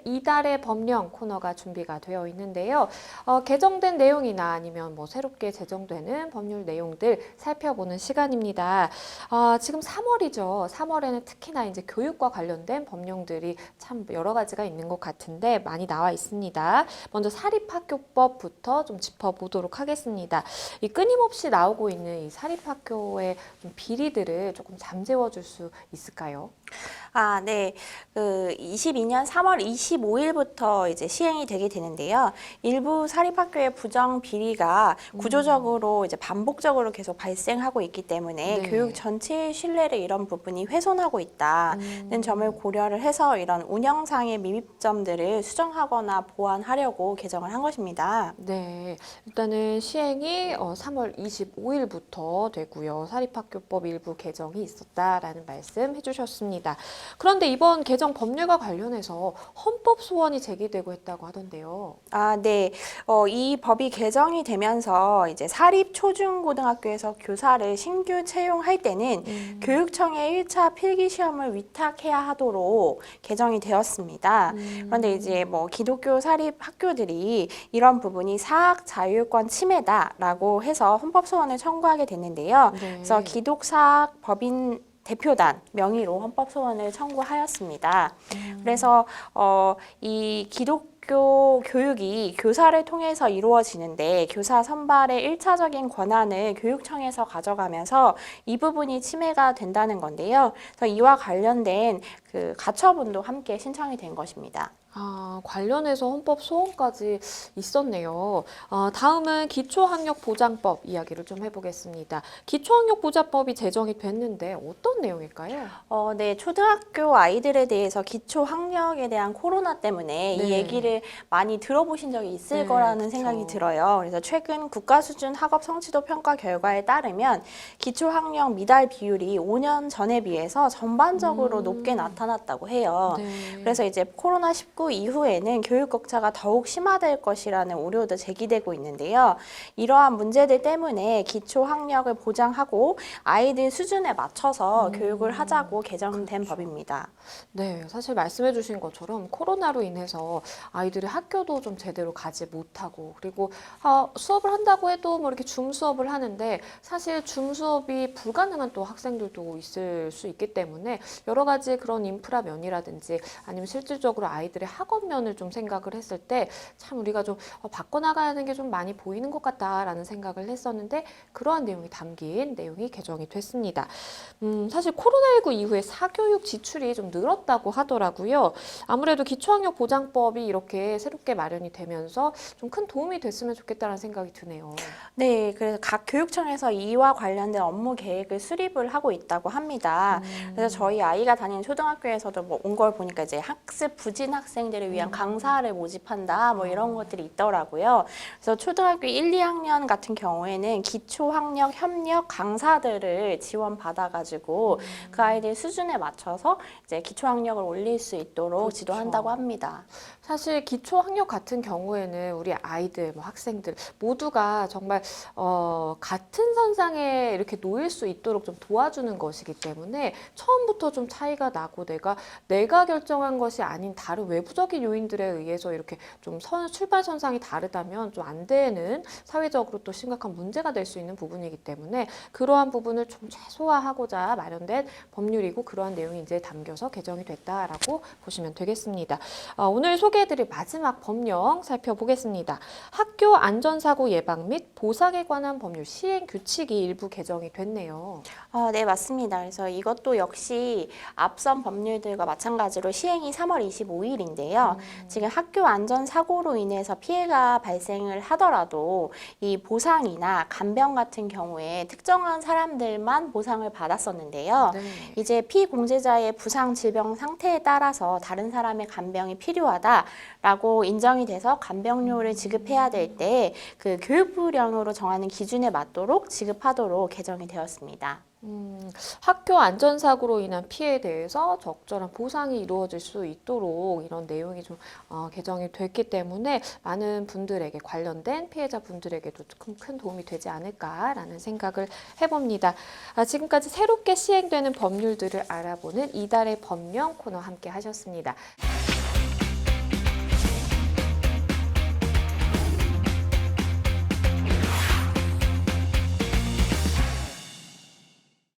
이달의 법령 코너가 준비가 되어 있는데요. 개정된 내용이나 아니면 뭐 새롭게 제정되는 법률 내용들 살펴보는 시간입니다. 지금 3월이죠. 3월에는 특히나 이제 교육과 관련된 법령들이 참 여러 가지가 있는 것 같은데 많이 나와 있습니다. 먼저 사립학교법부터 좀 짚어보도록 하겠습니다. 이 끊임없이 나오고 있는 이 사립학교의 좀 비리들을 조금 잠재워 줄 수 있을까요? 네. 22년 3월 25일부터 이제 시행이 되게 되는데요. 일부 사립학교의 부정 비리가 구조적으로 이제 반복적으로 계속 발생하고 있기 때문에 네. 교육 전체의 신뢰를 이런 부분이 훼손하고 있다는 점을 고려를 해서 이런 운영상의 미흡점들을 수정하거나 보완하려고 개정을 한 것입니다. 네, 일단은 시행이 3월 25일부터 되고요. 사립학교법 일부 개정이 있었다라는 말씀 해주셨습니다. 그런데 이번 개정 법률과 관련해서 헌법 소원이 제기되고 했다고 하던데요. 네. 이 법이 개정이 되면서 이제 사립 초중고등학교에서 교사를 신규 채용할 때는 교육청에 1차 필기 시험을 위탁해야 하도록 개정이 되었습니다. 그런데 이제 뭐 기독교 사립 학교들이 이런 부분이 사학 자율권 침해다라고 해서 헌법 소원을 청구하게 됐는데요. 네. 그래서 기독사학 법인 대표단 명의로 헌법 소원을 청구하였습니다. 그래서 이 기독교 교육이 교사를 통해서 이루어지는데 교사 선발의 1차적인 권한을 교육청에서 가져가면서 이 부분이 침해가 된다는 건데요. 그래서 이와 관련된 그 가처분도 함께 신청이 된 것입니다. 관련해서 헌법 소원까지 있었네요. 다음은 기초학력보장법 이야기를 좀 해보겠습니다. 기초학력보장법이 제정이 됐는데 어떤 내용일까요? 네, 초등학교 아이들에 대해서 기초학력에 대한 코로나 때문에 네. 이 얘기를 많이 들어보신 적이 있을 네, 거라는 그쵸. 생각이 들어요. 그래서 최근 국가수준 학업 성취도 평가 결과에 따르면 기초학력 미달 비율이 5년 전에 비해서 전반적으로 높게 나타났다고 해요. 네. 그래서 이제 코로나19 이후에는 교육 격차가 더욱 심화될 것이라는 우려도 제기되고 있는데요. 이러한 문제들 때문에 기초 학력을 보장하고 아이들 수준에 맞춰서 교육을 하자고 개정된 법입니다. 네, 사실 말씀해 주신 것처럼 코로나로 인해서 아이들이 학교도 좀 제대로 가지 못하고 그리고 수업을 한다고 해도 뭐 이렇게 줌 수업을 하는데 사실 줌 수업이 불가능한 또 학생들도 있을 수 있기 때문에 여러 가지 그런 인프라 면이라든지 아니면 실질적으로 아이들의 학업 면을 좀 생각을 했을 때 참 우리가 좀 바꿔나가야 하는 게 좀 많이 보이는 것 같다라는 생각을 했었는데 그러한 내용이 담긴 내용이 개정이 됐습니다. 사실 코로나19 이후에 사교육 지출이 좀 늘었다고 하더라고요. 아무래도 기초학력 보장법이 이렇게 새롭게 마련이 되면서 좀 큰 도움이 됐으면 좋겠다는 생각이 드네요. 네, 그래서 각 교육청에서 이와 관련된 업무 계획을 수립을 하고 있다고 합니다. 그래서 저희 아이가 다니는 초등학교에서도 뭐 온 걸 보니까 이제 학습 부진 학생들을 위한 강사를 모집한다 뭐 이런 것들이 있더라고요. 그래서 초등학교 1, 2학년 같은 경우에는 기초학력 협력 강사들을 지원받아가지고 그 아이들 수준에 맞춰서 이제 기초학력을 올릴 수 있도록 그렇죠. 지도한다고 합니다. 사실 기초학력 같은 경우에는 우리 아이들, 뭐 학생들 모두가 정말 같은 선상에 이렇게 놓일 수 있도록 좀 도와주는 것이기 때문에 처음부터 좀 차이가 나고 내가 결정한 것이 아닌 다른 외부적인 요인들에 의해서 이렇게 좀 출발선상이 다르다면 좀 안 되는 사회적으로 또 심각한 문제가 될 수 있는 부분이기 때문에 그러한 부분을 좀 최소화하고자 마련된 법률이고 그러한 내용이 이제 담겨서 개정이 됐다라고 보시면 되겠습니다. 오늘 소개해드릴 마지막 법령 살펴보겠습니다. 학교 안전사고 예방 및 보상에 관한 법률 시행 규칙이 일부 개정이 됐네요. 네, 맞습니다. 그래서 이것도 역시 앞선 법률들과 마찬가지로 시행이 3월 25일인데요. 지금 학교 안전 사고로 인해서 피해가 발생을 하더라도 이 보상이나 간병 같은 경우에 특정한 사람들만 보상을 받았었는데요. 네. 이제 피공제자의 부상 질병 상태에 따라서 다른 사람의 간병이 필요하다라고 인정이 돼서 간병료를 지급해야 될 때 그 교육부령으로 정하는 기준에 맞도록 지급하도록 개정이 되었습니다. 학교 안전사고로 인한 피해에 대해서 적절한 보상이 이루어질 수 있도록 이런 내용이 좀 개정이 됐기 때문에 많은 분들에게 관련된 피해자 분들에게도 큰 도움이 되지 않을까라는 생각을 해봅니다. 지금까지 새롭게 시행되는 법률들을 알아보는 이달의 법령 코너 함께 하셨습니다.